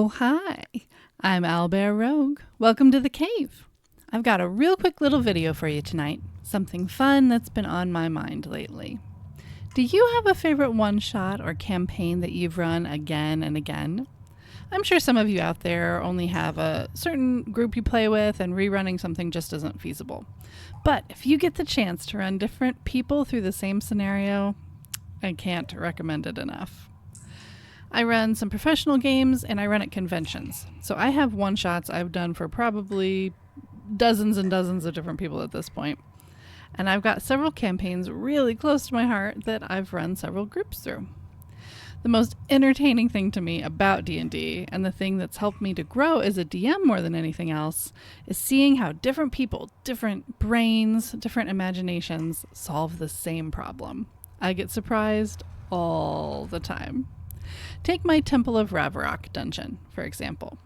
Oh, hi. I'm Owlbear Rogue. Welcome to the cave. I've got a real quick little video for you tonight. Something fun that's been on my mind lately. Do you have a favorite one-shot or campaign that you've run again and again? I'm sure some of you out there only have a certain group you play with and rerunning something just isn't feasible. But if you get the chance to run different people through the same scenario, I can't recommend it enough. I run some professional games and I run at conventions. So I have one-shots I've done for probably dozens and dozens of different people at this point. And I've got several campaigns really close to my heart that I've run several groups through. The most entertaining thing to me about D&D, and the thing that's helped me to grow as a DM more than anything else, is seeing how different people, different brains, different imaginations solve the same problem. I get surprised all the time. Take my Temple of Ravarok dungeon, for example.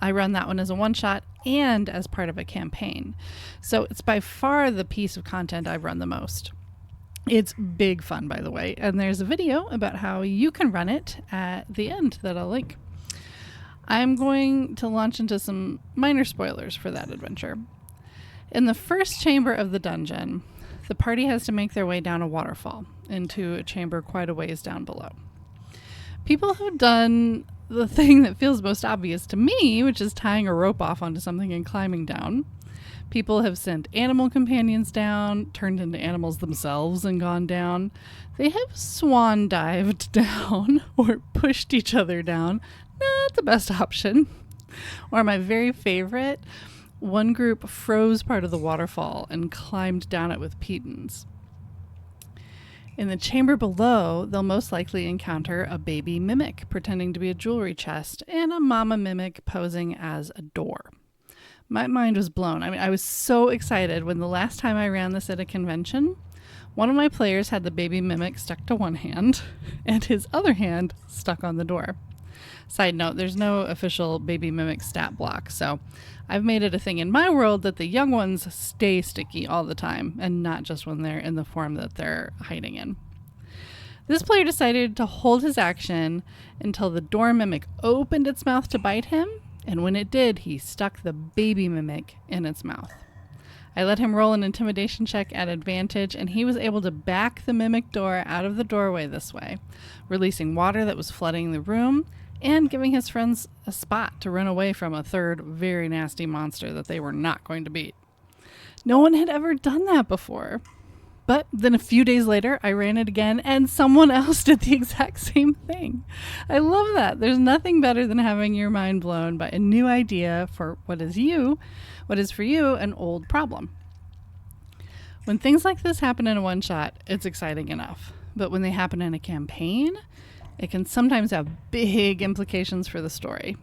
I run that one as a one-shot and as part of a campaign, so it's by far the piece of content I've run the most. It's big fun, by the way, and there's a video about how you can run it at the end that I'll link. I'm going to launch into some minor spoilers for that adventure. In the first chamber of the dungeon, the party has to make their way down a waterfall into a chamber quite a ways down below. People have done the thing that feels most obvious to me, which is tying a rope off onto something and climbing down. People have sent animal companions down, turned into animals themselves and gone down. They have swan dived down or pushed each other down. Not the best option. Or my very favorite, one group froze part of the waterfall and climbed down it with pitons. In the chamber below, they'll most likely encounter a baby mimic pretending to be a jewelry chest and a mama mimic posing as a door. My mind was blown. I was so excited when the last time I ran this at a convention, one of my players had the baby mimic stuck to one hand and his other hand stuck on the door. Side note, there's no official baby mimic stat block, so I've made it a thing in my world that the young ones stay sticky all the time and not just when they're in the form that they're hiding in. This player decided to hold his action until the door mimic opened its mouth to bite him, and when it did, he stuck the baby mimic in its mouth. I let him roll an intimidation check at advantage, and he was able to back the mimic door out of the doorway this way, releasing water that was flooding the room and giving his friends a spot to run away from a third very nasty monster that they were not going to beat. No one had ever done that before. But then a few days later, I ran it again, and someone else did the exact same thing. I love that. There's nothing better than having your mind blown by a new idea for what is for you, an old problem. When things like this happen in a one-shot, it's exciting enough. But when they happen in a campaign, it can sometimes have big implications for the story.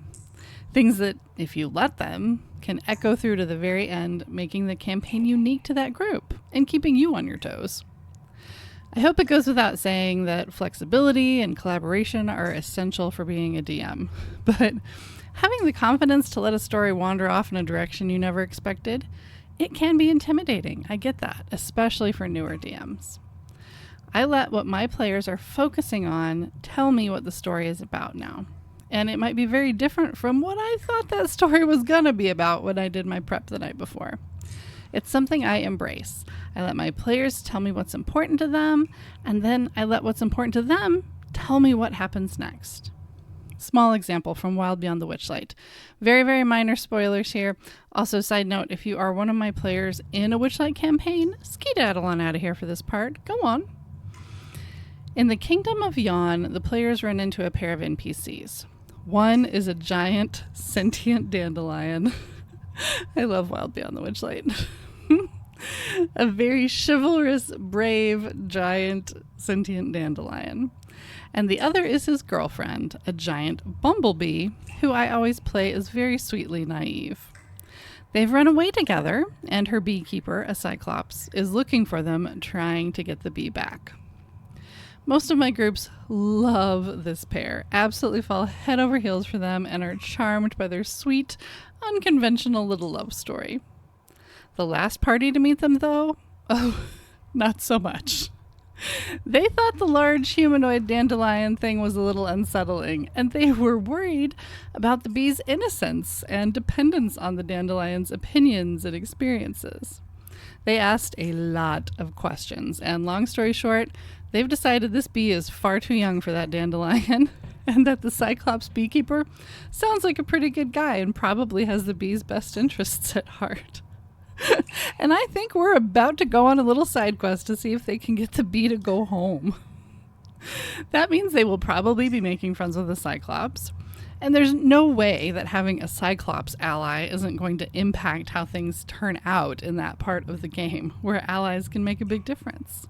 Things that, if you let them, can echo through to the very end, making the campaign unique to that group and keeping you on your toes. I hope it goes without saying that flexibility and collaboration are essential for being a DM, but having the confidence to let a story wander off in a direction you never expected, it can be intimidating. I get that, especially for newer DMs. I let what my players are focusing on tell me what the story is about now. And it might be very different from what I thought that story was going to be about when I did my prep the night before. It's something I embrace. I let my players tell me what's important to them, and then I let what's important to them tell me what happens next. Small example from Wild Beyond the Witchlight. Very, very minor spoilers here. Also, side note, if you are one of my players in a Witchlight campaign, skedaddle on out of here for this part. Go on. In the Kingdom of Yawn, the players run into a pair of NPCs. One is a giant sentient dandelion. I love Wild Beyond the Witchlight. A very chivalrous, brave, giant sentient dandelion. And the other is his girlfriend, a giant bumblebee, who I always play as very sweetly naive. They've run away together, and her beekeeper, a cyclops, is looking for them, trying to get the bee back. Most of my groups love this pair, absolutely fall head over heels for them, and are charmed by their sweet, unconventional little love story. The last party to meet them, though, oh, not so much. They thought the large humanoid dandelion thing was a little unsettling, and they were worried about the bee's innocence and dependence on the dandelion's opinions and experiences. They asked a lot of questions, and long story short, they've decided this bee is far too young for that dandelion, and that the Cyclops beekeeper sounds like a pretty good guy and probably has the bee's best interests at heart. And I think we're about to go on a little side quest to see if they can get the bee to go home. That means they will probably be making friends with the Cyclops. And there's no way that having a Cyclops ally isn't going to impact how things turn out in that part of the game, where allies can make a big difference.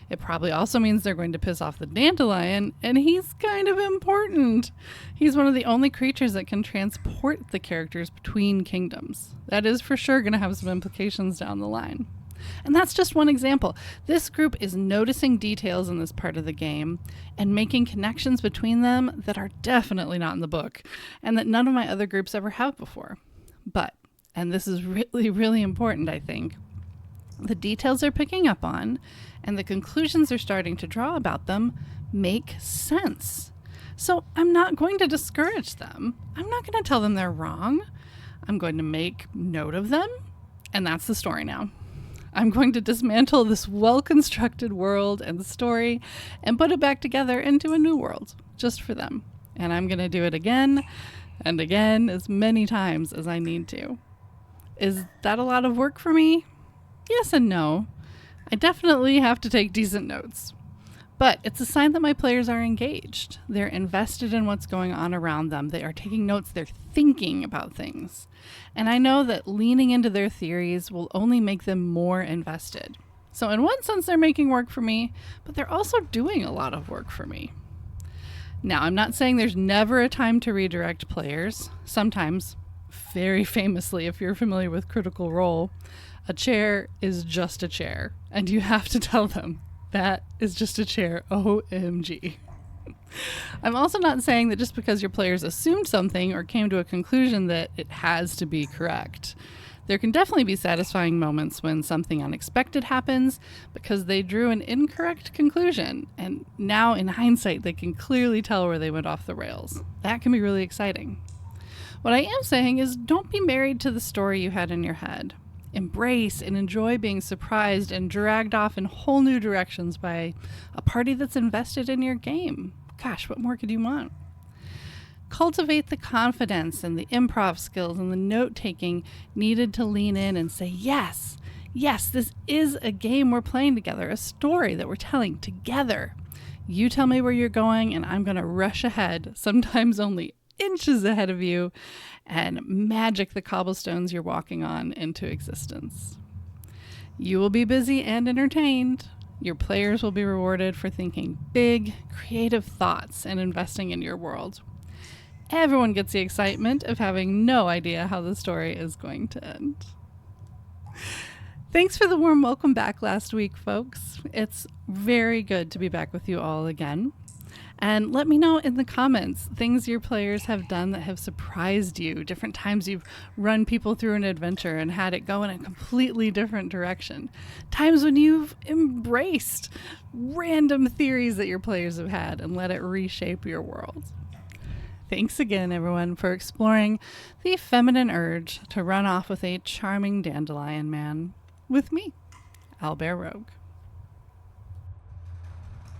It probably also means they're going to piss off the dandelion, and he's kind of important. He's one of the only creatures that can transport the characters between kingdoms. That is for sure going to have some implications down the line. And that's just one example. This group is noticing details in this part of the game and making connections between them that are definitely not in the book, and that none of my other groups ever have before. But, and this is really, really important, I think, the details they're picking up on and the conclusions they're starting to draw about them make sense. So I'm not going to discourage them. I'm not going to tell them they're wrong. I'm going to make note of them, and that's the story now. I'm going to dismantle this well-constructed world and story and put it back together into a new world just for them. And I'm going to do it again and again as many times as I need to. Is that a lot of work for me? Yes and no. I definitely have to take decent notes. But it's a sign that my players are engaged. They're invested in what's going on around them. They are taking notes. They're thinking about things. And I know that leaning into their theories will only make them more invested. So in one sense, they're making work for me, but they're also doing a lot of work for me. Now, I'm not saying there's never a time to redirect players. Sometimes, very famously, if you're familiar with Critical Role, a chair is just a chair, and you have to tell them that is just a chair. OMG. I'm also not saying that just because your players assumed something or came to a conclusion that it has to be correct. There can definitely be satisfying moments when something unexpected happens because they drew an incorrect conclusion, and now in hindsight they can clearly tell where they went off the rails. That can be really exciting. What I am saying is don't be married to the story you had in your head. Embrace and enjoy being surprised and dragged off in whole new directions by a party that's invested in your game. Gosh, what more could you want? Cultivate the confidence and the improv skills and the note-taking needed to lean in and say, yes, this is a game we're playing together, a story that we're telling together. You tell me where you're going and I'm going to rush ahead, sometimes only inches ahead of you, and magic the cobblestones you're walking on into existence. You will be busy and entertained. Your players will be rewarded for thinking big, creative thoughts and investing in your world. Everyone gets the excitement of having no idea how the story is going to end. Thanks for the warm welcome back last week, folks. It's very good to be back with you all again. And let me know in the comments things your players have done that have surprised you, different times you've run people through an adventure and had it go in a completely different direction, times when you've embraced random theories that your players have had and let it reshape your world. Thanks again, everyone, for exploring the feminine urge to run off with a charming dandelion man with me, Owlbear Rogue.